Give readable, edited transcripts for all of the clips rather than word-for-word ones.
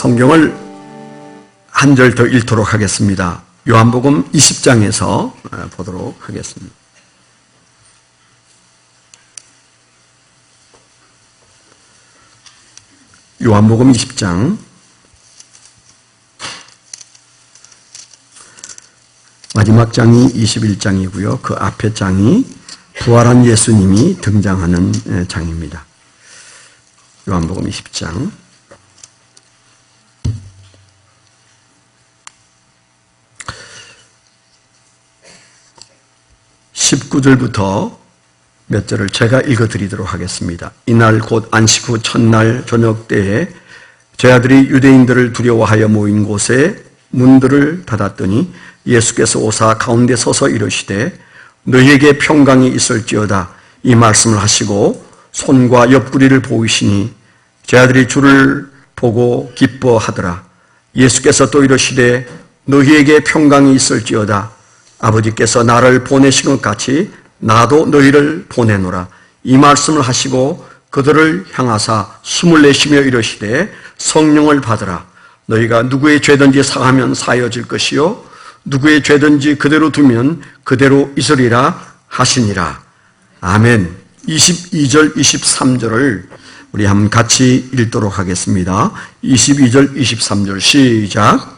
성경을 한 절 더 읽도록 하겠습니다. 요한복음 20장에서 보도록 하겠습니다. 요한복음 20장 마지막 장이 21장이고요. 그 앞에 장이 부활한 예수님이 등장하는 장입니다. 요한복음 20장 19절부터 몇 절을 제가 읽어드리도록 하겠습니다. 이날 곧 안식 후 첫날 저녁 때에 제자들이 유대인들을 두려워하여 모인 곳에 문들을 닫았더니 예수께서 오사 가운데 서서 이르시되 너희에게 평강이 있을지어다 이 말씀을 하시고 손과 옆구리를 보이시니 제자들이 주를 보고 기뻐하더라. 예수께서 또 이르시되 너희에게 평강이 있을지어다 아버지께서 나를 보내신 것 같이 나도 너희를 보내노라. 이 말씀을 하시고 그들을 향하사 숨을 내쉬며 이르시되 성령을 받으라. 너희가 누구의 죄든지 사하면 사여질 것이요 누구의 죄든지 그대로 두면 그대로 있으리라 하시니라. 아멘. 22절 23절을 우리 한번 같이 읽도록 하겠습니다. 22절 23절 시작.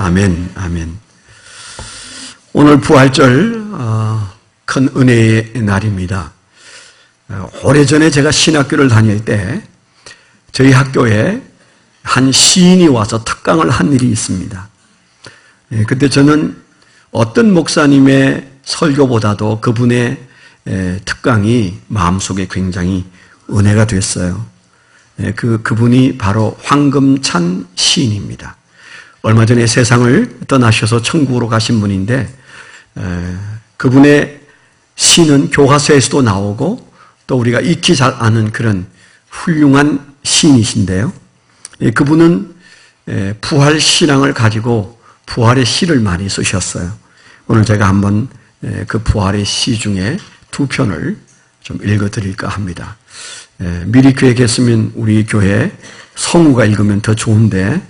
아멘, 아멘. 오늘 부활절 큰 은혜의 날입니다. 오래전에 제가 신학교를 다닐 때 저희 학교에 한 시인이 와서 특강을 한 일이 있습니다. 그때 저는 어떤 목사님의 설교보다도 그분의 특강이 마음속에 굉장히 은혜가 됐어요. 그분이 바로 황금찬 시인입니다. 얼마 전에 세상을 떠나셔서 천국으로 가신 분인데 그분의 시는 교과서에서도 나오고 또 우리가 익히 잘 아는 그런 훌륭한 시인이신데요. 그분은 부활 신앙을 가지고 부활의 시를 많이 쓰셨어요. 오늘 제가 한번 그 부활의 시 중에 두 편을 좀 읽어드릴까 합니다. 미리 계획했으면 우리 교회 성우가 읽으면 더 좋은데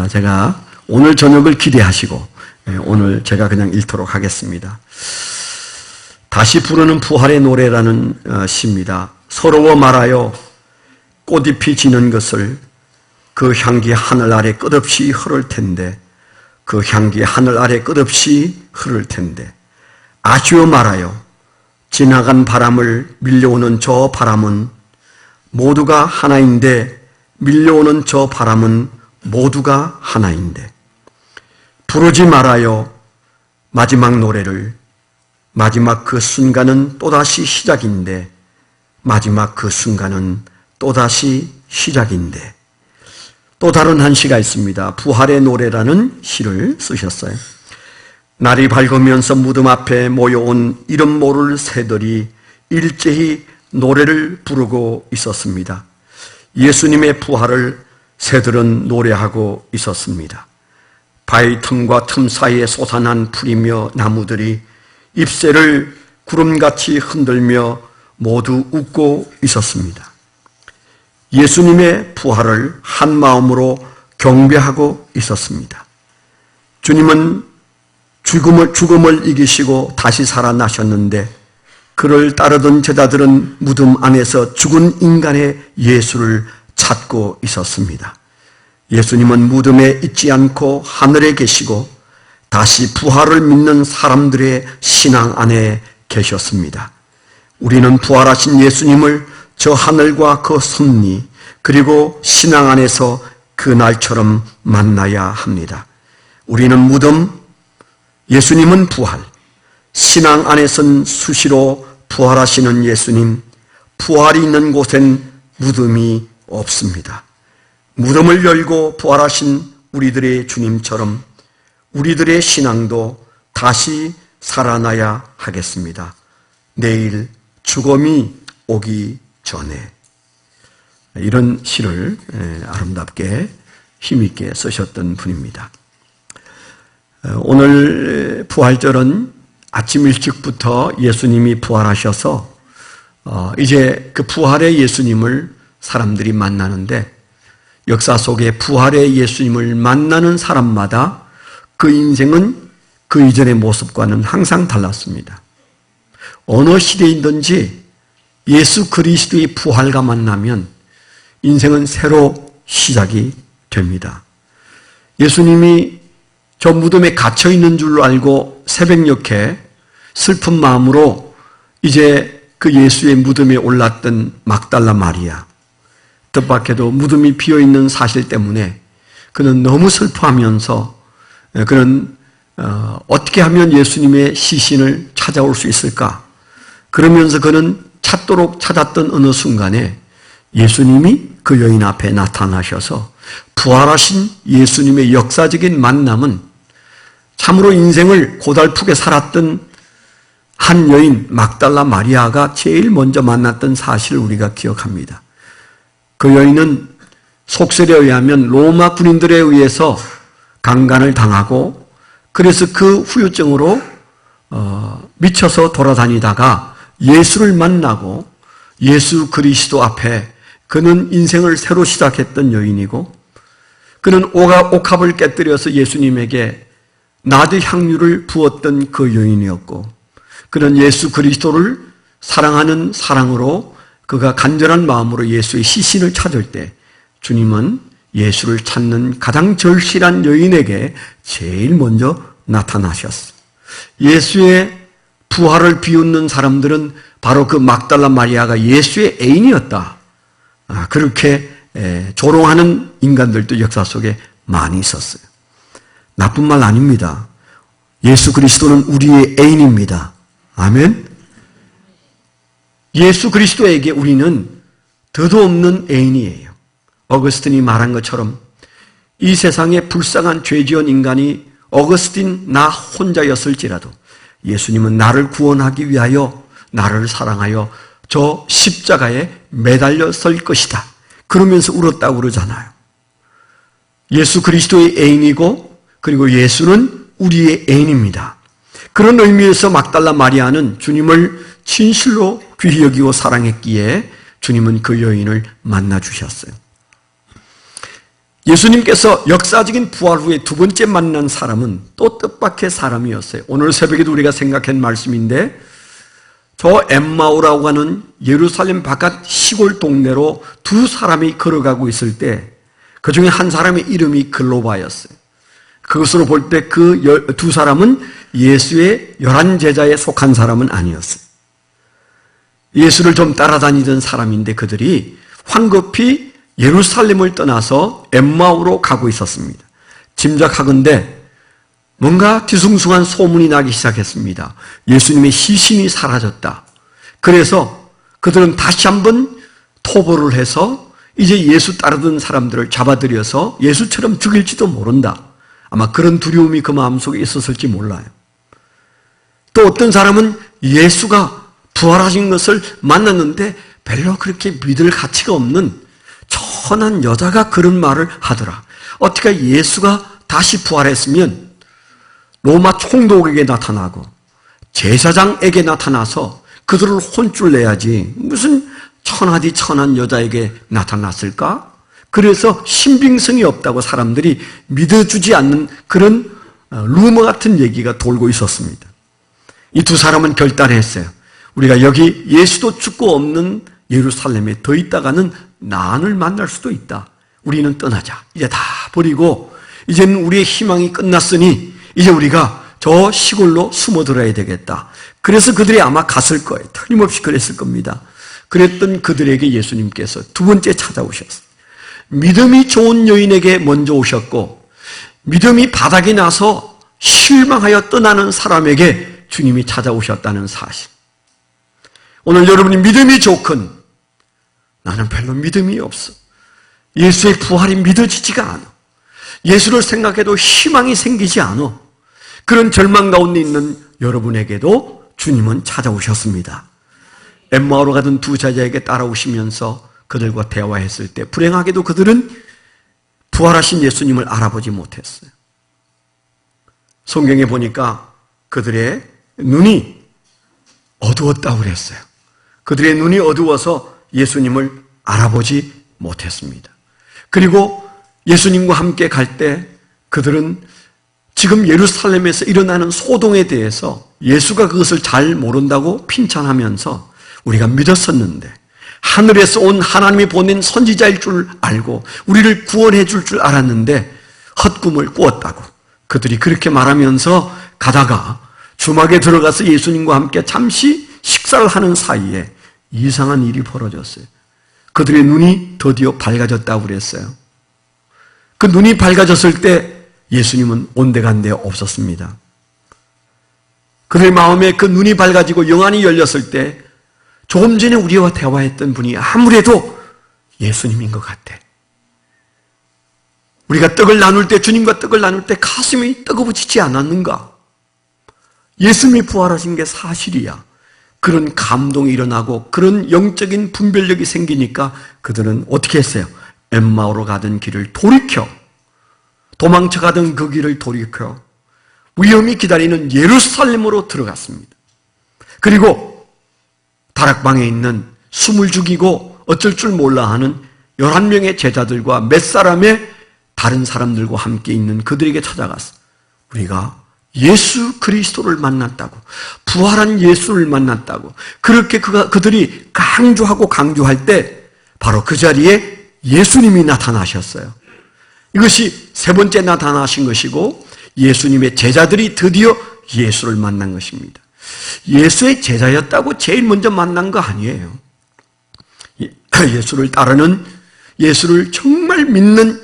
제가 오늘 저녁을 기대하시고 오늘 제가 그냥 읽도록 하겠습니다. 다시 부르는 부활의 노래라는 시입니다. 서러워 말하여 꽃잎이 지는 것을 그 향기 하늘 아래 끝없이 흐를 텐데 그 향기 하늘 아래 끝없이 흐를 텐데 아쉬워 말아요. 지나간 바람을 밀려오는 저 바람은 모두가 하나인데 밀려오는 저 바람은 모두가 하나인데 부르지 말아요. 마지막 노래를 마지막 그 순간은 또다시 시작인데 마지막 그 순간은 또다시 시작인데 또 다른 한 시가 있습니다. 부활의 노래라는 시를 쓰셨어요. 날이 밝으면서 무덤 앞에 모여온 이름 모를 새들이 일제히 노래를 부르고 있었습니다. 예수님의 부활을 새들은 노래하고 있었습니다. 바위 틈과 틈 사이에 솟아난 풀이며 나무들이 잎새를 구름같이 흔들며 모두 웃고 있었습니다. 예수님의 부활을 한 마음으로 경배하고 있었습니다. 주님은 죽음을 이기시고 다시 살아나셨는데 그를 따르던 제자들은 무덤 안에서 죽은 인간의 예수를 찾고 있었습니다. 예수님은 무덤에 있지 않고 하늘에 계시고 다시 부활을 믿는 사람들의 신앙 안에 계셨습니다. 우리는 부활하신 예수님을 저 하늘과 그 섭리 그리고 신앙 안에서 그 날처럼 만나야 합니다. 우리는 무덤, 예수님은 부활, 신앙 안에선 수시로 부활하시는 예수님, 부활이 있는 곳엔 무덤이 없습니다. 무덤을 열고 부활하신 우리들의 주님처럼 우리들의 신앙도 다시 살아나야 하겠습니다. 내일 죽음이 오기 전에 이런 시를 아름답게 힘있게 쓰셨던 분입니다. 오늘 부활절은 아침 일찍부터 예수님이 부활하셔서 이제 그 부활의 예수님을 사람들이 만나는데, 역사 속에 부활의 예수님을 만나는 사람마다 그 인생은 그 이전의 모습과는 항상 달랐습니다. 어느 시대이든지 예수 그리스도의 부활과 만나면 인생은 새로 시작이 됩니다. 예수님이 저 무덤에 갇혀 있는 줄로 알고 새벽녘에 슬픈 마음으로 이제 그 예수의 무덤에 올랐던 막달라 마리아, 뜻밖에도 무덤이 비어 있는 사실 때문에 그는 너무 슬퍼하면서 그는 어떻게 하면 예수님의 시신을 찾아올 수 있을까? 그러면서 그는 찾도록 찾았던 어느 순간에 예수님이 그 여인 앞에 나타나셔서 부활하신 예수님의 역사적인 만남은 참으로 인생을 고달프게 살았던 한 여인 막달라 마리아가 제일 먼저 만났던 사실을 우리가 기억합니다. 그 여인은 속설에 의하면 로마 군인들에 의해서 강간을 당하고, 그래서 그 후유증으로 미쳐서 돌아다니다가 예수를 만나고 예수 그리스도 앞에 그는 인생을 새로 시작했던 여인이고, 그는 옥합을 깨뜨려서 예수님에게 나드 향유를 부었던 그 여인이었고, 그는 예수 그리스도를 사랑하는 사랑으로 그가 간절한 마음으로 예수의 시신을 찾을 때 주님은 예수를 찾는 가장 절실한 여인에게 제일 먼저 나타나셨어요. 예수의 부활을 비웃는 사람들은 바로 그 막달라 마리아가 예수의 애인이었다, 그렇게 조롱하는 인간들도 역사 속에 많이 있었어요. 나쁜 말 아닙니다. 예수 그리스도는 우리의 애인입니다. 아멘. 예수 그리스도에게 우리는 더도 없는 애인이에요. 어거스틴이 말한 것처럼 이 세상에 불쌍한 죄지은 인간이 어거스틴 나 혼자였을지라도 예수님은 나를 구원하기 위하여 나를 사랑하여 저 십자가에 매달려 설 것이다, 그러면서 울었다고 그러잖아요. 예수 그리스도의 애인이고, 그리고 예수는 우리의 애인입니다. 그런 의미에서 막달라 마리아는 주님을 진실로 귀히 여기고 사랑했기에 주님은 그 여인을 만나주셨어요. 예수님께서 역사적인 부활 후에 두 번째 만난 사람은 또 뜻밖의 사람이었어요. 오늘 새벽에도 우리가 생각한 말씀인데, 저 엠마오라고 하는 예루살렘 바깥 시골 동네로 두 사람이 걸어가고 있을 때 그 중에 한 사람의 이름이 글로바였어요. 그것으로 볼 때 그 두 사람은 예수의 11 제자에 속한 사람은 아니었어요. 예수를 좀 따라다니던 사람인데 그들이 황급히 예루살렘을 떠나서 엠마오로 가고 있었습니다. 짐작하건대 뭔가 뒤숭숭한 소문이 나기 시작했습니다. 예수님의 시신이 사라졌다. 그래서 그들은 다시 한번 토벌을 해서 이제 예수 따르던 사람들을 잡아들여서 예수처럼 죽일지도 모른다, 아마 그런 두려움이 그 마음속에 있었을지 몰라요. 또 어떤 사람은 예수가 부활하신 것을 만났는데 별로 그렇게 믿을 가치가 없는 천한 여자가 그런 말을 하더라. 어떻게 예수가 다시 부활했으면 로마 총독에게 나타나고 제사장에게 나타나서 그들을 혼쭐 내야지 무슨 천하디 천한 여자에게 나타났을까? 그래서 신빙성이 없다고 사람들이 믿어주지 않는 그런 루머 같은 얘기가 돌고 있었습니다. 이 두 사람은 결단했어요. 우리가 여기 예수도 죽고 없는 예루살렘에 더 있다가는 난을 만날 수도 있다. 우리는 떠나자. 이제 다 버리고 이제는 우리의 희망이 끝났으니 이제 우리가 저 시골로 숨어들어야 되겠다. 그래서 그들이 아마 갔을 거예요. 틀림없이 그랬을 겁니다. 그랬던 그들에게 예수님께서 두 번째 찾아오셨어요. 믿음이 좋은 여인에게 먼저 오셨고, 믿음이 바닥이 나서 실망하여 떠나는 사람에게 주님이 찾아오셨다는 사실. 오늘 여러분이 믿음이 좋건 나는 별로 믿음이 없어, 예수의 부활이 믿어지지가 않아, 예수를 생각해도 희망이 생기지 않아, 그런 절망 가운데 있는 여러분에게도 주님은 찾아오셨습니다. 엠마오로 가던 두 제자에게 따라오시면서 그들과 대화했을 때 불행하게도 그들은 부활하신 예수님을 알아보지 못했어요. 성경에 보니까 그들의 눈이 어두웠다고 그랬어요. 그들의 눈이 어두워서 예수님을 알아보지 못했습니다. 그리고 예수님과 함께 갈 때 그들은 지금 예루살렘에서 일어나는 소동에 대해서 예수가 그것을 잘 모른다고 핀찬하면서 우리가 믿었었는데 하늘에서 온 하나님이 보낸 선지자일 줄 알고 우리를 구원해 줄 줄 알았는데 헛꿈을 꾸었다고 그들이 그렇게 말하면서 가다가 주막에 들어가서 예수님과 함께 잠시 식사를 하는 사이에 이상한 일이 벌어졌어요. 그들의 눈이 드디어 밝아졌다고 그랬어요. 그 눈이 밝아졌을 때 예수님은 온데간데 없었습니다. 그들의 마음에 그 눈이 밝아지고 영안이 열렸을 때 조금 전에 우리와 대화했던 분이 아무래도 예수님인 것 같아. 우리가 떡을 나눌 때, 주님과 떡을 나눌 때 가슴이 뜨거워지지 않았는가? 예수님이 부활하신 게 사실이야. 그런 감동이 일어나고 그런 영적인 분별력이 생기니까 그들은 어떻게 했어요? 엠마오로 가던 길을 돌이켜 도망쳐 가던 그 길을 돌이켜 위험이 기다리는 예루살렘으로 들어갔습니다. 그리고 다락방에 있는 숨을 죽이고 어쩔 줄 몰라 하는 11명의 제자들과 몇 사람의 다른 사람들과 함께 있는 그들에게 찾아갔어. 우리가 예수 그리스도를 만났다고, 부활한 예수를 만났다고 그렇게 그들이 강조할 때 바로 그 자리에 예수님이 나타나셨어요. 이것이 세 번째 나타나신 것이고 예수님의 제자들이 드디어 예수를 만난 것입니다. 예수의 제자였다고 제일 먼저 만난 거 아니에요. 예수를 따르는, 예수를 정말 믿는,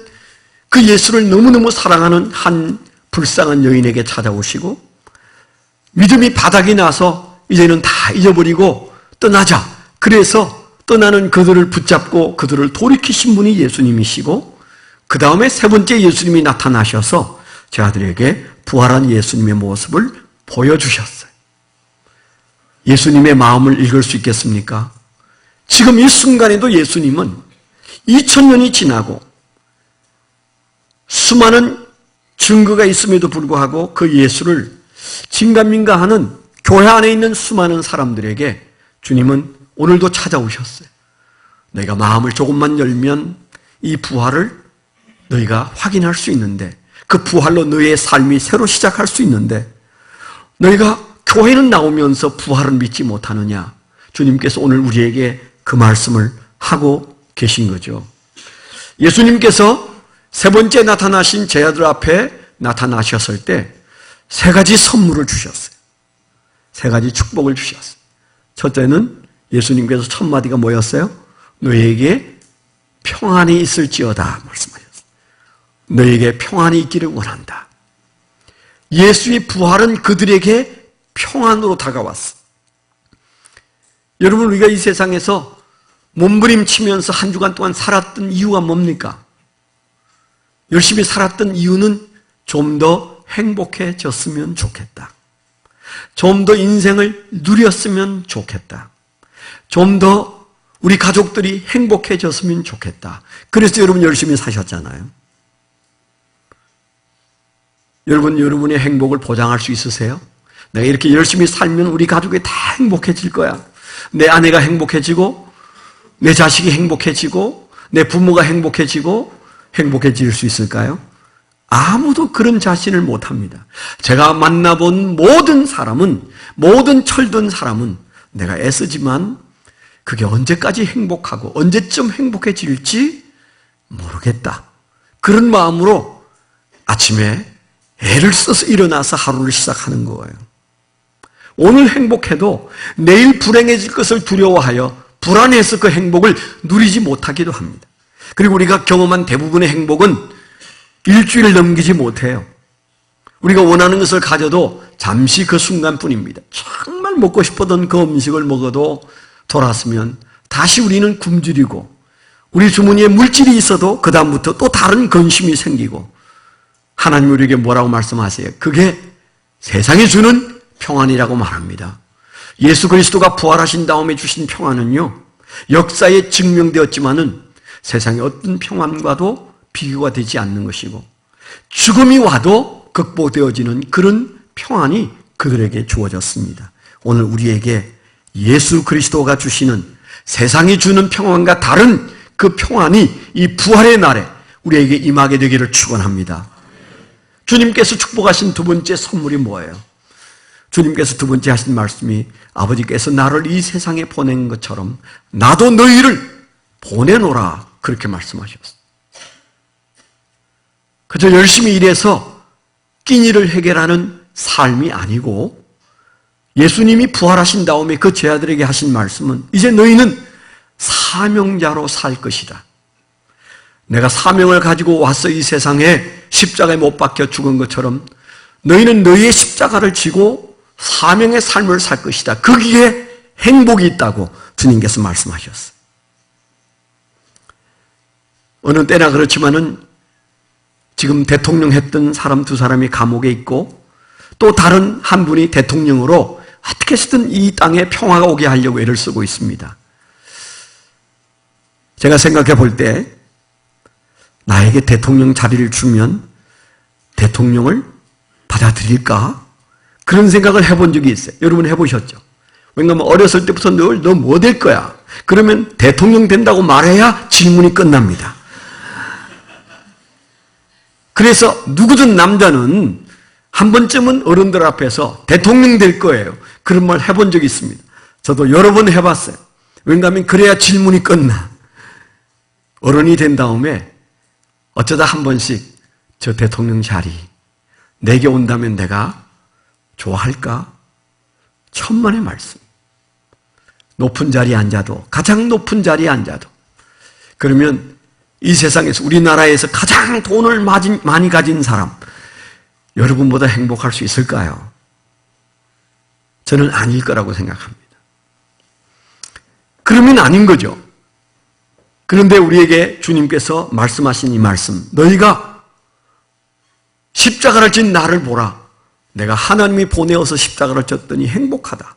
그 예수를 너무너무 사랑하는 한 불쌍한 여인에게 찾아오시고 믿음이 바닥이 나서 이제는 다 잊어버리고 떠나자. 그래서 떠나는 그들을 붙잡고 그들을 돌이키신 분이 예수님이시고 그 다음에 세 번째 예수님이 나타나셔서 제자들에게 부활한 예수님의 모습을 보여주셨어요. 예수님의 마음을 읽을 수 있겠습니까? 지금 이 순간에도 예수님은 2000년이 지나고 수많은 증거가 있음에도 불구하고 그 예수를 진감민가하는 교회 안에 있는 수많은 사람들에게 주님은 오늘도 찾아오셨어요. 너희가 마음을 조금만 열면 이 부활을 너희가 확인할 수 있는데 그 부활로 너희의 삶이 새로 시작할 수 있는데 너희가 교회는 나오면서 부활을 믿지 못하느냐? 주님께서 오늘 우리에게 그 말씀을 하고 계신 거죠. 예수님께서 세 번째 나타나신 제자들 앞에 나타나셨을 때 세 가지 선물을 주셨어요. 세 가지 축복을 주셨어요. 첫째는 예수님께서 첫 마디가 뭐였어요? 너희에게 평안이 있을지어다 말씀하셨어요. 너희에게 평안이 있기를 원한다. 예수의 부활은 그들에게 평안으로 다가왔어. 여러분, 우리가 이 세상에서 몸부림치면서 한 주간 동안 살았던 이유가 뭡니까? 열심히 살았던 이유는 좀 더 행복해졌으면 좋겠다. 좀 더 인생을 누렸으면 좋겠다. 좀 더 우리 가족들이 행복해졌으면 좋겠다. 그래서 여러분 열심히 사셨잖아요. 여러분, 여러분의 행복을 보장할 수 있으세요? 내가 이렇게 열심히 살면 우리 가족이 다 행복해질 거야. 내 아내가 행복해지고 내 자식이 행복해지고 내 부모가 행복해지고 행복해질 수 있을까요? 아무도 그런 자신을 못합니다. 제가 만나본 모든 사람은, 모든 철든 사람은 내가 애쓰지만 그게 언제까지 행복하고 언제쯤 행복해질지 모르겠다. 그런 마음으로 아침에 애를 써서 일어나서 하루를 시작하는 거예요. 오늘 행복해도 내일 불행해질 것을 두려워하여 불안해서 그 행복을 누리지 못하기도 합니다. 그리고 우리가 경험한 대부분의 행복은 일주일 넘기지 못해요. 우리가 원하는 것을 가져도 잠시 그 순간뿐입니다. 정말 먹고 싶었던 그 음식을 먹어도 돌아서면 다시 우리는 굶주리고 우리 주머니에 물질이 있어도 그 다음부터 또 다른 근심이 생기고 하나님 우리에게 뭐라고 말씀하세요? 그게 세상이 주는 평안이라고 말합니다. 예수 그리스도가 부활하신 다음에 주신 평안은요, 역사에 증명되었지만은 세상의 어떤 평안과도 비교가 되지 않는 것이고 죽음이 와도 극복되어지는 그런 평안이 그들에게 주어졌습니다. 오늘 우리에게 예수 그리스도가 주시는 세상이 주는 평안과 다른 그 평안이 이 부활의 날에 우리에게 임하게 되기를 축원합니다. 주님께서 축복하신 두 번째 선물이 뭐예요? 주님께서 두 번째 하신 말씀이 아버지께서 나를 이 세상에 보낸 것처럼 나도 너희를 보내노라 그렇게 말씀하셨어요. 그저 열심히 일해서 끼니를 해결하는 삶이 아니고 예수님이 부활하신 다음에 그 제자들에게 하신 말씀은 이제 너희는 사명자로 살 것이다. 내가 사명을 가지고 와서 이 세상에 십자가에 못 박혀 죽은 것처럼 너희는 너희의 십자가를 지고 사명의 삶을 살 것이다. 거기에 행복이 있다고 주님께서 말씀하셨어요. 어느 때나 그렇지만은 지금 대통령 했던 사람 두 사람이 감옥에 있고 또 다른 한 분이 대통령으로 어떻게 해서든 이 땅에 평화가 오게 하려고 애를 쓰고 있습니다. 제가 생각해 볼 때 나에게 대통령 자리를 주면 대통령을 받아들일까? 그런 생각을 해본 적이 있어요. 여러분 해보셨죠? 왜냐하면 어렸을 때부터 늘 너 뭐 될 거야? 그러면 대통령 된다고 말해야 질문이 끝납니다. 그래서 누구든 남자는 한 번쯤은 어른들 앞에서 대통령 될 거예요. 그런 말 해본 적이 있습니다. 저도 여러 번 해봤어요. 왜냐하면 그래야 질문이 끝나. 어른이 된 다음에 어쩌다 한 번씩 저 대통령 자리 내게 온다면 내가 좋아할까? 천만의 말씀. 높은 자리에 앉아도, 가장 높은 자리에 앉아도, 그러면 이 세상에서, 우리나라에서 가장 돈을 많이 가진 사람, 여러분보다 행복할 수 있을까요? 저는 아닐 거라고 생각합니다. 그러면 아닌 거죠. 그런데 우리에게 주님께서 말씀하신 이 말씀, 너희가 십자가를 진 나를 보라. 내가 하나님이 보내어서 십자가를 졌더니 행복하다.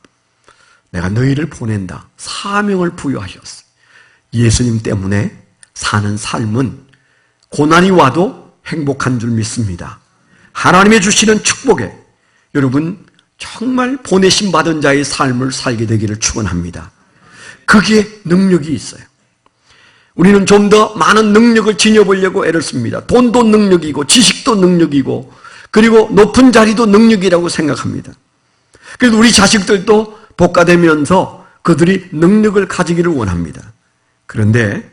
내가 너희를 보낸다. 사명을 부여하셨어. 예수님 때문에 사는 삶은 고난이 와도 행복한 줄 믿습니다. 하나님의 주시는 축복에 여러분 정말 보내심 받은 자의 삶을 살게 되기를 축원합니다. 거기에 능력이 있어요. 우리는 좀 더 많은 능력을 지녀보려고 애를 씁니다. 돈도 능력이고 지식도 능력이고 그리고 높은 자리도 능력이라고 생각합니다. 그래서 우리 자식들도 복가되면서 그들이 능력을 가지기를 원합니다. 그런데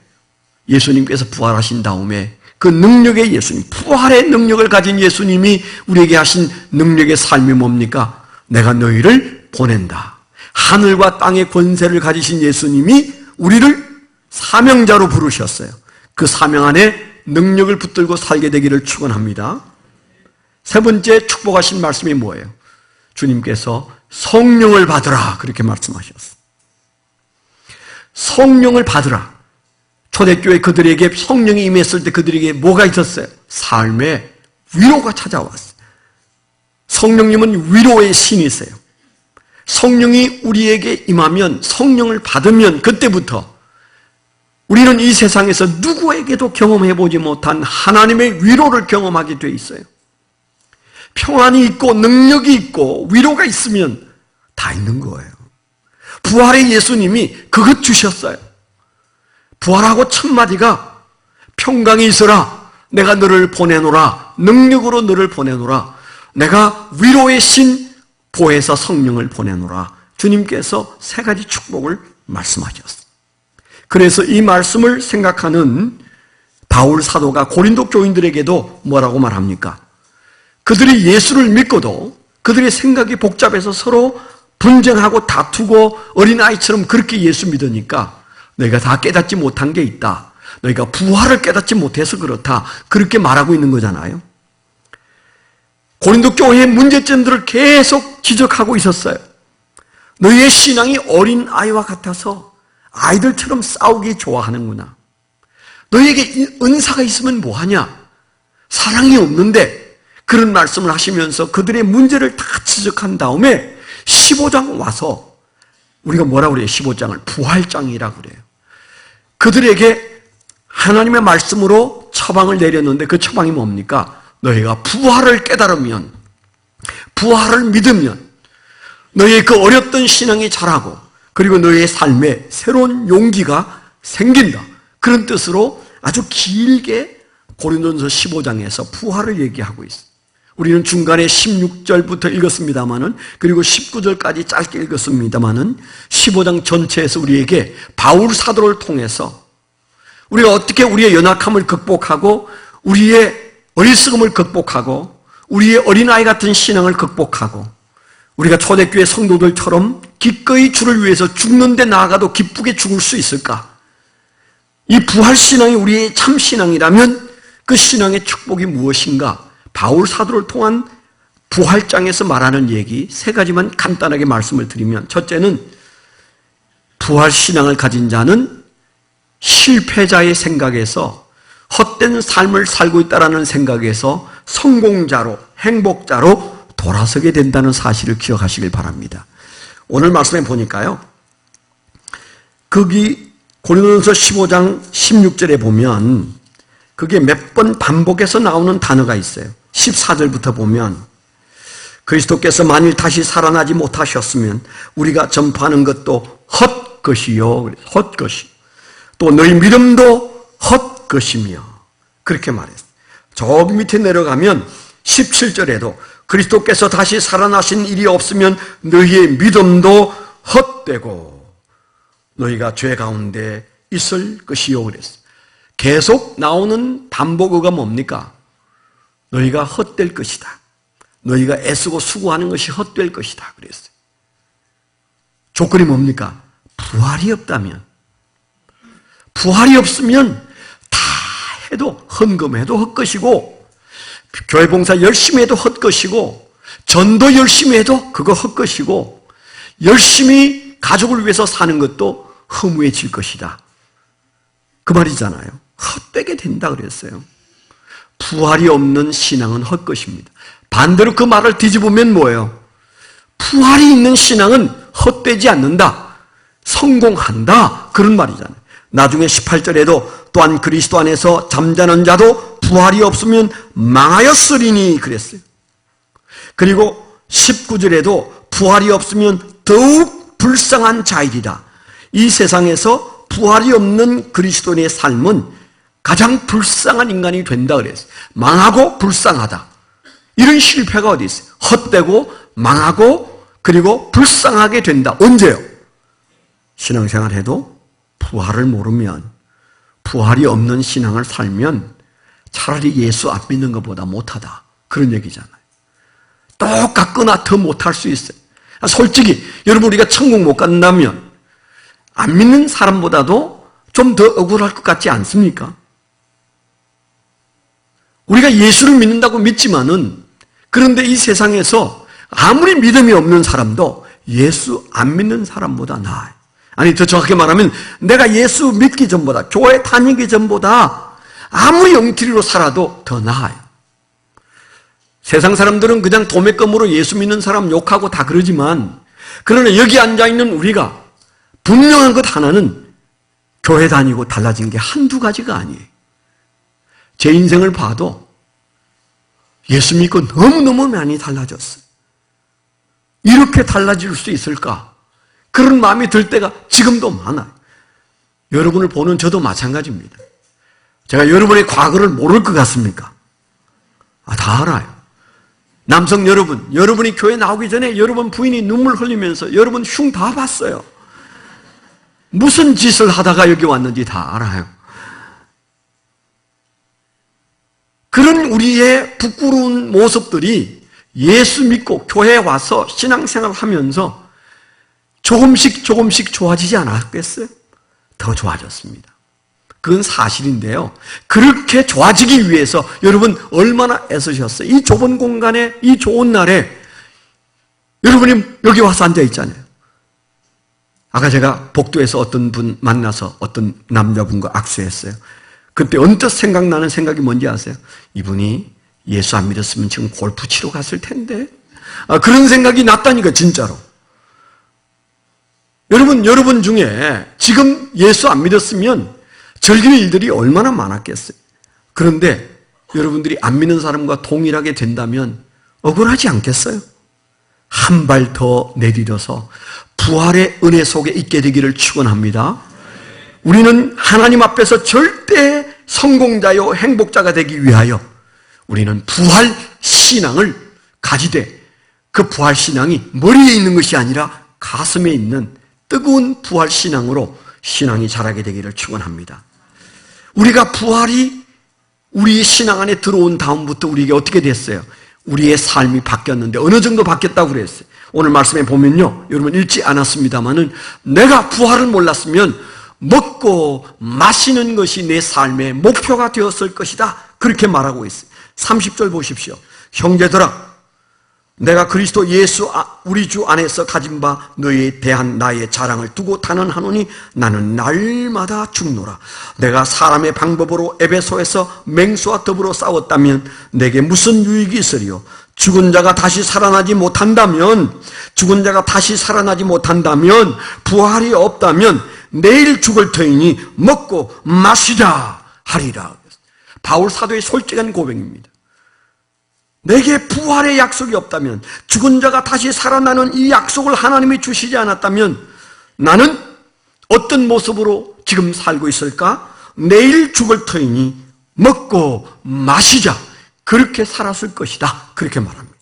예수님께서 부활하신 다음에 그 능력의 예수님, 부활의 능력을 가진 예수님이 우리에게 하신 능력의 삶이 뭡니까? 내가 너희를 보낸다. 하늘과 땅의 권세를 가지신 예수님이 우리를 사명자로 부르셨어요. 그 사명 안에 능력을 붙들고 살게 되기를 축원합니다. 세 번째 축복하신 말씀이 뭐예요? 주님께서 성령을 받으라 그렇게 말씀하셨어요. 성령을 받으라. 초대교회 그들에게 성령이 임했을 때 그들에게 뭐가 있었어요? 삶의 위로가 찾아왔어요. 성령님은 위로의 신이세요. 성령이 우리에게 임하면, 성령을 받으면 그때부터 우리는 이 세상에서 누구에게도 경험해보지 못한 하나님의 위로를 경험하게 돼 있어요. 평안이 있고 능력이 있고 위로가 있으면 다 있는 거예요. 부활의 예수님이 그것 주셨어요. 부활하고 첫 마디가 평강이 있어라. 내가 너를 보내노라. 능력으로 너를 보내노라. 내가 위로의 신 보혜사 성령을 보내노라. 주님께서 세 가지 축복을 말씀하셨어요. 그래서 이 말씀을 생각하는 바울 사도가 고린도 교인들에게도 뭐라고 말합니까? 그들이 예수를 믿고도 그들의 생각이 복잡해서 서로 분쟁하고 다투고 어린아이처럼 그렇게 예수 믿으니까 너희가 다 깨닫지 못한 게 있다. 너희가 부활을 깨닫지 못해서 그렇다. 그렇게 말하고 있는 거잖아요. 고린도 교회의 문제점들을 계속 지적하고 있었어요. 너희의 신앙이 어린아이와 같아서 아이들처럼 싸우기 좋아하는구나. 너희에게 은사가 있으면 뭐하냐? 사랑이 없는데 그런 말씀을 하시면서 그들의 문제를 다 지적한 다음에 15장 와서 우리가 뭐라고 그래요? 15장을 부활장이라고 그래요. 그들에게 하나님의 말씀으로 처방을 내렸는데 그 처방이 뭡니까? 너희가 부활을 깨달으면, 부활을 믿으면 너희의 그 어렸던 신앙이 자라고 그리고 너희의 삶에 새로운 용기가 생긴다. 그런 뜻으로 아주 길게 고린도전서 15장에서 부활을 얘기하고 있어요. 우리는 중간에 16절부터 읽었습니다마는, 그리고 19절까지 짧게 읽었습니다마는 15장 전체에서 우리에게 바울 사도를 통해서 우리가 어떻게 우리의 연약함을 극복하고 우리의 어리석음을 극복하고 우리의 어린아이 같은 신앙을 극복하고 우리가 초대교회 성도들처럼 기꺼이 주를 위해서 죽는데 나아가도 기쁘게 죽을 수 있을까? 이 부활신앙이 우리의 참신앙이라면 그 신앙의 축복이 무엇인가? 바울 사도를 통한 부활장에서 말하는 얘기 세 가지만 간단하게 말씀을 드리면, 첫째는 부활신앙을 가진 자는 실패자의 생각에서 헛된 삶을 살고 있다는 생각에서 성공자로, 행복자로 돌아서게 된다는 사실을 기억하시길 바랍니다. 오늘 말씀에 보니까요, 거기 고린도전서 15장 16절에 보면 그게 몇 번 반복해서 나오는 단어가 있어요. 14절부터 보면 그리스도께서 만일 다시 살아나지 못하셨으면 우리가 전파하는 것도 헛것이요, 헛것이, 또 너희 믿음도 헛것이며, 그렇게 말했어요. 저기 밑에 내려가면 17절에도 그리스도께서 다시 살아나신 일이 없으면 너희의 믿음도 헛되고 너희가 죄 가운데 있을 것이요 그랬어요. 계속 나오는 반복어가 뭡니까? 너희가 헛될 것이다. 너희가 애쓰고 수고하는 것이 헛될 것이다 그랬어요. 조건이 뭡니까? 부활이 없다면, 부활이 없으면 다 해도, 헌금해도 헛것이고, 교회 봉사 열심히 해도 헛것이고, 전도 열심히 해도 그거 헛것이고, 열심히 가족을 위해서 사는 것도 허무해질 것이다. 그 말이잖아요. 헛되게 된다 그랬어요. 부활이 없는 신앙은 헛것입니다. 반대로 그 말을 뒤집으면 뭐예요? 부활이 있는 신앙은 헛되지 않는다. 성공한다. 그런 말이잖아요. 나중에 18절에도 또한 그리스도 안에서 잠자는 자도 부활이 없으면 망하였으리니 그랬어요. 그리고 19절에도 부활이 없으면 더욱 불쌍한 자이리라. 이 세상에서 부활이 없는 그리스도인의 삶은 가장 불쌍한 인간이 된다 그랬어요. 망하고 불쌍하다. 이런 실패가 어디 있어요? 헛되고 망하고 그리고 불쌍하게 된다. 언제요? 신앙생활 해도 부활을 모르면, 부활이 없는 신앙을 살면 차라리 예수 안 믿는 것보다 못하다. 그런 얘기잖아요. 똑같거나 더 못할 수 있어요. 솔직히 여러분, 우리가 천국 못 간다면 안 믿는 사람보다도 좀 더 억울할 것 같지 않습니까? 우리가 예수를 믿는다고 믿지만은, 그런데 이 세상에서 아무리 믿음이 없는 사람도 예수 안 믿는 사람보다 나아요. 아니, 더 정확히 말하면 내가 예수 믿기 전보다, 교회 다니기 전보다 아무리 엉터리로 살아도 더 나아요. 세상 사람들은 그냥 도매금으로 예수 믿는 사람 욕하고 다 그러지만, 그러나 여기 앉아있는 우리가 분명한 것 하나는 교회 다니고 달라진 게 한두 가지가 아니에요. 제 인생을 봐도 예수 믿고 너무너무 많이 달라졌어요. 이렇게 달라질 수 있을까? 그런 마음이 들 때가 지금도 많아요. 여러분을 보는 저도 마찬가지입니다. 제가 여러분의 과거를 모를 것 같습니까? 다 알아요. 남성 여러분, 여러분이 교회 나오기 전에 여러분 부인이 눈물 흘리면서 여러분 흉 다 봤어요. 무슨 짓을 하다가 여기 왔는지 다 알아요. 그런 우리의 부끄러운 모습들이 예수 믿고 교회에 와서 신앙생활을 하면서 조금씩 좋아지지 않았겠어요? 더 좋아졌습니다. 그건 사실인데요. 그렇게 좋아지기 위해서 여러분 얼마나 애쓰셨어요? 이 좁은 공간에, 이 좋은 날에 여러분이 여기 와서 앉아 있잖아요. 아까 제가 복도에서 어떤 분 만나서 어떤 남자분과 악수했어요. 그때 언뜻 생각나는 생각이 뭔지 아세요? 이분이 예수 안 믿었으면 지금 골프 치러 갔을 텐데. 그런 생각이 났다니까, 진짜로. 여러분 중에 지금 예수 안 믿었으면 즐기는 일들이 얼마나 많았겠어요. 그런데 여러분들이 안 믿는 사람과 동일하게 된다면 억울하지 않겠어요? 한 발 더 내디뎌서 부활의 은혜 속에 있게 되기를 축원합니다. 우리는 하나님 앞에서 절대 성공자요 행복자가 되기 위하여 우리는 부활 신앙을 가지되, 그 부활 신앙이 머리에 있는 것이 아니라 가슴에 있는 뜨거운 부활 신앙으로 신앙이 자라게 되기를 축원합니다. 우리가 부활이 우리 신앙 안에 들어온 다음부터 우리에게 어떻게 됐어요? 우리의 삶이 바뀌었는데 어느 정도 바뀌었다고 그랬어요. 오늘 말씀에 보면요, 여러분 읽지 않았습니다마는 내가 부활을 몰랐으면 먹고 마시는 것이 내 삶의 목표가 되었을 것이다, 그렇게 말하고 있어요. 30절 보십시오. 형제들아, 내가 그리스도 예수 우리 주 안에서 가진 바 너희에 대한 나의 자랑을 두고 단언하노니 나는 날마다 죽노라. 내가 사람의 방법으로 에베소에서 맹수와 더불어 싸웠다면 내게 무슨 유익이 있으리요? 죽은 자가 다시 살아나지 못한다면, 부활이 없다면 내일 죽을 터이니 먹고 마시자 하리라. 바울 사도의 솔직한 고백입니다. 내게 부활의 약속이 없다면, 죽은 자가 다시 살아나는 이 약속을 하나님이 주시지 않았다면 나는 어떤 모습으로 지금 살고 있을까? 내일 죽을 터이니 먹고 마시자, 그렇게 살았을 것이다, 그렇게 말합니다.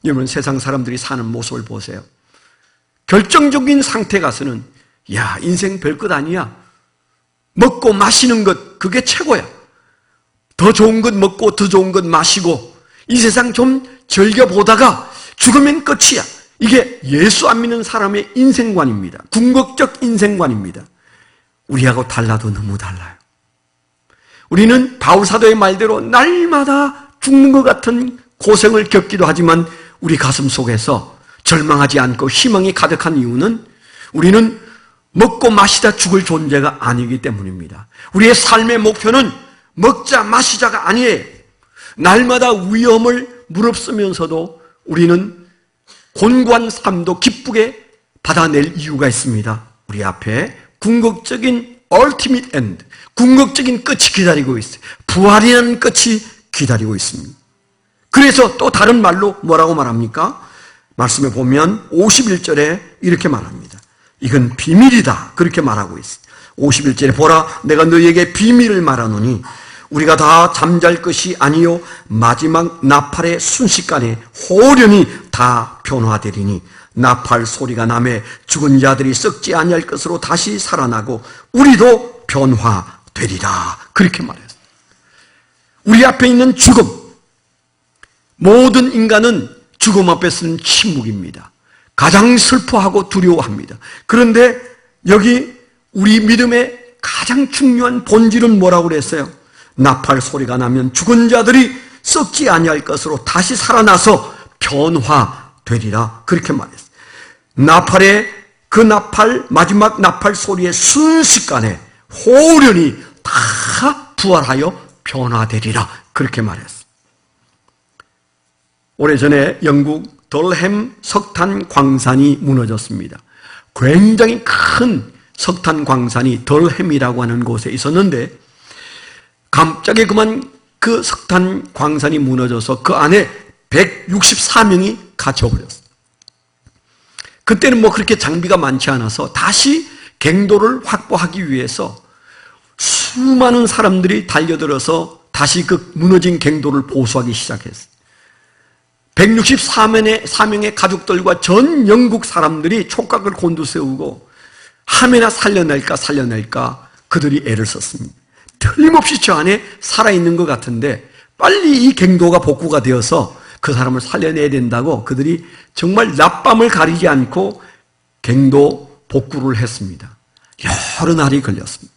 여러분, 세상 사람들이 사는 모습을 보세요. 결정적인 상태 가서는 야, 인생 별것 아니야, 먹고 마시는 것 그게 최고야, 더 좋은 것 먹고 더 좋은 것 마시고 이 세상 좀 즐겨보다가 죽으면 끝이야. 이게 예수 안 믿는 사람의 인생관입니다. 궁극적 인생관입니다. 우리하고 달라도 너무 달라요. 우리는 바울 사도의 말대로 날마다 죽는 것 같은 고생을 겪기도 하지만 우리 가슴 속에서 절망하지 않고 희망이 가득한 이유는 우리는 먹고 마시다 죽을 존재가 아니기 때문입니다. 우리의 삶의 목표는 먹자 마시자가 아니에요. 날마다 위험을 무릅쓰면서도 우리는 곤고한 삶도 기쁘게 받아낼 이유가 있습니다. 우리 앞에 궁극적인 ultimate end, 궁극적인 끝이 기다리고 있어요. 부활이라는 끝이 기다리고 있습니다. 그래서 또 다른 말로 뭐라고 말합니까? 말씀에 보면 51절에 이렇게 말합니다. 이건 비밀이다, 그렇게 말하고 있어요. 51절에 보라, 내가 너희에게 비밀을 말하노니 우리가 다 잠잘 것이 아니요 마지막 나팔의 순식간에 호련히 다 변화되리니 나팔 소리가 나매 죽은 자들이 썩지 아니할 것으로 다시 살아나고 우리도 변화되리라, 그렇게 말했어요. 우리 앞에 있는 죽음, 모든 인간은 죽음 앞에서는 침묵입니다. 가장 슬퍼하고 두려워합니다. 그런데 여기 우리 믿음의 가장 중요한 본질은 뭐라고 그랬어요? 나팔 소리가 나면 죽은 자들이 썩지 아니할 것으로 다시 살아나서 변화되리라, 그렇게 말했어요. 그 나팔, 마지막 나팔 소리의 순식간에 호련히 다 부활하여 변화되리라, 그렇게 말했어요. 오래전에 영국 덜햄 석탄 광산이 무너졌습니다. 굉장히 큰 석탄 광산이 덜햄이라고 하는 곳에 있었는데 갑자기 그만 그 석탄 광산이 무너져서 그 안에 164명이 갇혀버렸어요. 그때는 그렇게 장비가 많지 않아서 다시 갱도를 확보하기 위해서 수많은 사람들이 달려들어서 다시 그 무너진 갱도를 보수하기 시작했어요. 164명의 가족들과 전 영국 사람들이 촉각을 곤두세우고 하면나 살려낼까 그들이 애를 썼습니다. 틀림없이 저 안에 살아있는 것 같은데 빨리 이 갱도가 복구가 되어서 그 사람을 살려내야 된다고 그들이 정말 낮밤을 가리지 않고 갱도 복구를 했습니다. 여러 날이 걸렸습니다.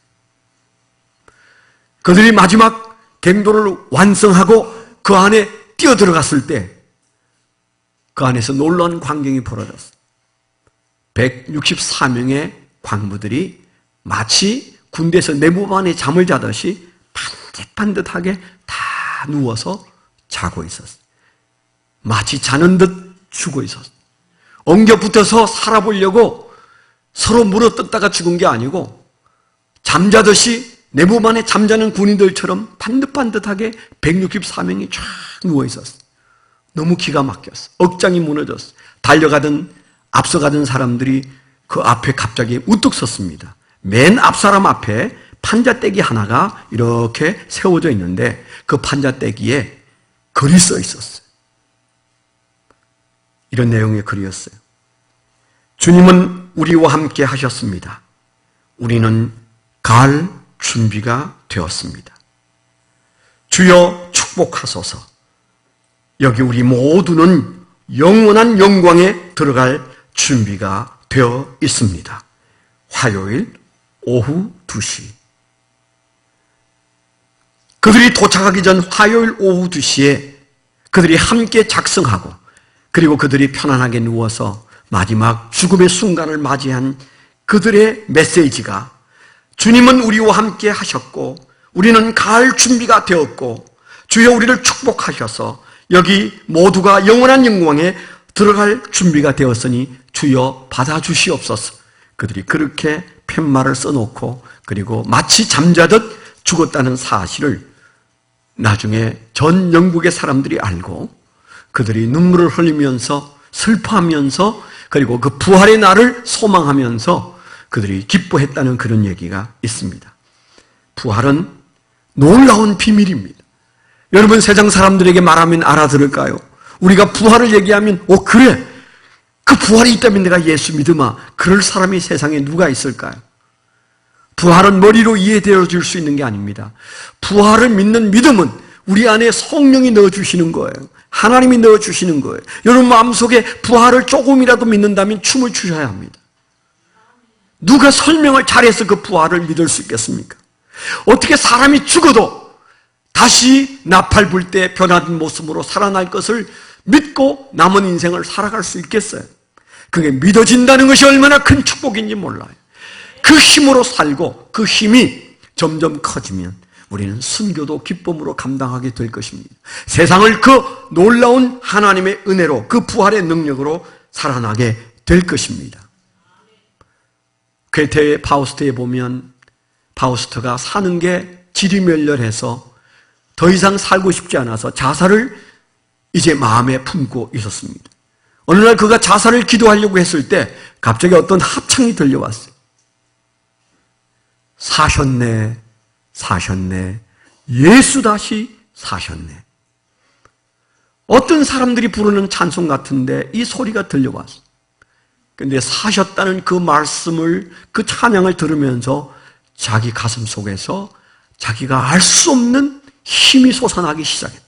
그들이 마지막 갱도를 완성하고 그 안에 뛰어들어갔을 때 그 안에서 놀라운 광경이 벌어졌어요. 164명의 광부들이 마치 군대에서 내무반에 잠을 자듯이 반듯반듯하게 다 누워서 자고 있었어요. 마치 자는 듯 죽어 있었어요. 엉겨붙어서 살아보려고 서로 물어뜯다가 죽은 게 아니고 잠자듯이 내부반에 잠자는 군인들처럼 반듯반듯하게 164명이 쫙 누워있었어. 너무 기가 막혔어. 억장이 무너졌어. 달려가던 앞서가던 사람들이 그 앞에 갑자기 우뚝 섰습니다. 맨 앞 사람 앞에 판자떼기 하나가 이렇게 세워져 있는데 그 판자떼기에 글이 써 있었어요. 이런 내용의 글이었어요. 주님은 우리와 함께 하셨습니다. 우리는 갈 준비가 되었습니다. 주여 축복하소서. 여기 우리 모두는 영원한 영광에 들어갈 준비가 되어 있습니다. 화요일 오후 2시. 그들이 도착하기 전 화요일 오후 2시에 그들이 함께 작성하고 그리고 그들이 편안하게 누워서 마지막 죽음의 순간을 맞이한 그들의 메시지가 주님은 우리와 함께 하셨고 우리는 갈 준비가 되었고 주여 우리를 축복하셔서 여기 모두가 영원한 영광에 들어갈 준비가 되었으니 주여 받아주시옵소서. 그들이 그렇게 팻말을 써놓고 그리고 마치 잠자듯 죽었다는 사실을 나중에 전 영국의 사람들이 알고 그들이 눈물을 흘리면서 슬퍼하면서 그리고 그 부활의 날을 소망하면서 그들이 기뻐했다는 그런 얘기가 있습니다. 부활은 놀라운 비밀입니다. 여러분 세상 사람들에게 말하면 알아들을까요? 우리가 부활을 얘기하면 그래 그 부활이 있다면 내가 예수 믿으마 그럴 사람이 세상에 누가 있을까요? 부활은 머리로 이해되어 줄 수 있는 게 아닙니다. 부활을 믿는 믿음은 우리 안에 성령이 넣어주시는 거예요. 하나님이 넣어주시는 거예요. 여러분 마음속에 부활을 조금이라도 믿는다면 춤을 추셔야 합니다. 누가 설명을 잘해서 그 부활을 믿을 수 있겠습니까? 어떻게 사람이 죽어도 다시 나팔 불 때 변화된 모습으로 살아날 것을 믿고 남은 인생을 살아갈 수 있겠어요? 그게 믿어진다는 것이 얼마나 큰 축복인지 몰라요. 그 힘으로 살고 그 힘이 점점 커지면 우리는 순교도 기쁨으로 감당하게 될 것입니다. 세상을 그 놀라운 하나님의 은혜로 그 부활의 능력으로 살아나게 될 것입니다. 괴테의 파우스트에 보면 파우스트가 사는 게 지리멸렬해서 더 이상 살고 싶지 않아서 자살을 이제 마음에 품고 있었습니다. 어느 날 그가 자살을 기도하려고 했을 때 갑자기 어떤 합창이 들려왔어요. 사셨네, 사셨네, 예수 다시 사셨네. 어떤 사람들이 부르는 찬송 같은데 이 소리가 들려왔어요. 그런데 사셨다는 그 말씀을, 그 찬양을 들으면서 자기 가슴 속에서 자기가 알 수 없는 힘이 솟아나기 시작했다.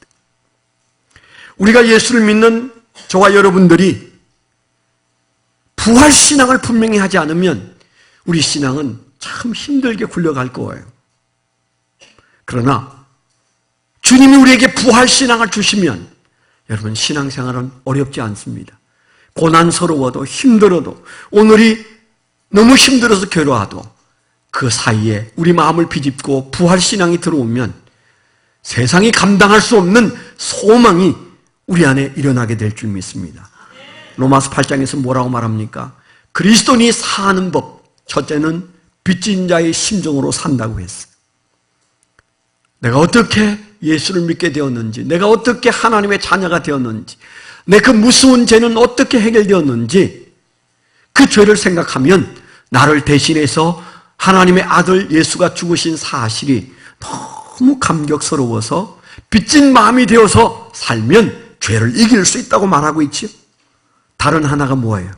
우리가 예수를 믿는 저와 여러분들이 부활신앙을 분명히 하지 않으면 우리 신앙은 참 힘들게 굴러갈 거예요. 그러나 주님이 우리에게 부활신앙을 주시면 여러분 신앙생활은 어렵지 않습니다. 고난스러워도 힘들어도 오늘이 너무 힘들어서 괴로워도 그 사이에 우리 마음을 비집고 부활신앙이 들어오면 세상이 감당할 수 없는 소망이 우리 안에 일어나게 될 줄 믿습니다. 로마서 8장에서 뭐라고 말합니까? 그리스도인이 사는 법, 첫째는 빚진 자의 심정으로 산다고 했어요. 내가 어떻게 예수를 믿게 되었는지, 내가 어떻게 하나님의 자녀가 되었는지, 내 그 무서운 죄는 어떻게 해결되었는지 그 죄를 생각하면 나를 대신해서 하나님의 아들 예수가 죽으신 사실이 너무 감격스러워서 빚진 마음이 되어서 살면 죄를 이길 수 있다고 말하고 있지요. 다른 하나가 뭐예요?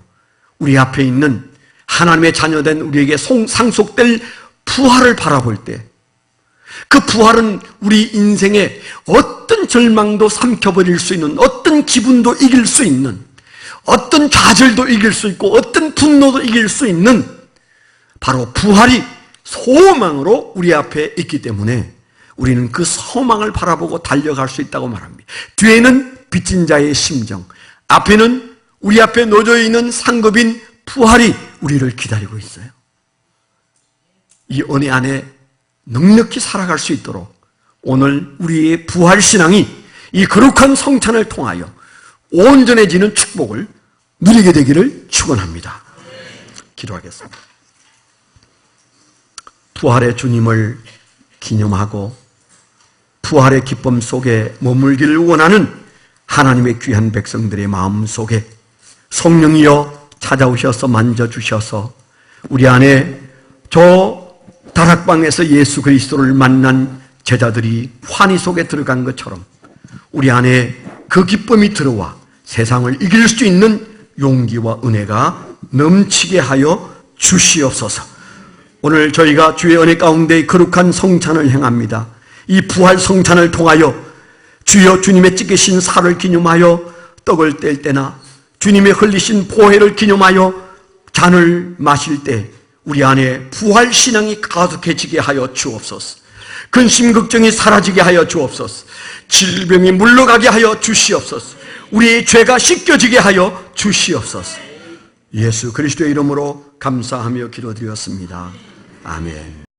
우리 앞에 있는 하나님의 자녀된 우리에게 상속될 부활을 바라볼 때 그 부활은 우리 인생에 어떤 절망도 삼켜버릴 수 있는, 어떤 기분도 이길 수 있는, 어떤 좌절도 이길 수 있고 어떤 분노도 이길 수 있는 바로 부활이 소망으로 우리 앞에 있기 때문에 우리는 그 소망을 바라보고 달려갈 수 있다고 말합니다. 뒤에는 빚진 자의 심정, 앞에는 우리 앞에 놓여 있는 상급인 부활이 우리를 기다리고 있어요. 이 은혜 안에 넉넉히 살아갈 수 있도록 오늘 우리의 부활신앙이 이 거룩한 성찬을 통하여 온전해지는 축복을 누리게 되기를 축원합니다. 기도하겠습니다. 부활의 주님을 기념하고 부활의 기쁨 속에 머물기를 원하는 하나님의 귀한 백성들의 마음 속에 성령이여 찾아오셔서 만져주셔서 우리 안에 저 다락방에서 예수 그리스도를 만난 제자들이 환희 속에 들어간 것처럼 우리 안에 그 기쁨이 들어와 세상을 이길 수 있는 용기와 은혜가 넘치게 하여 주시옵소서. 오늘 저희가 주의 은혜 가운데 거룩한 성찬을 행합니다. 이 부활 성찬을 통하여 주여 주님의 찢기신 살을 기념하여 떡을 뗄 때나 주님의 흘리신 보혈을 기념하여 잔을 마실 때 우리 안에 부활 신앙이 가득해지게 하여 주옵소서. 근심 걱정이 사라지게 하여 주옵소서. 질병이 물러가게 하여 주시옵소서. 우리의 죄가 씻겨지게 하여 주시옵소서. 예수 그리스도의 이름으로 감사하며 기도드렸습니다. 아멘.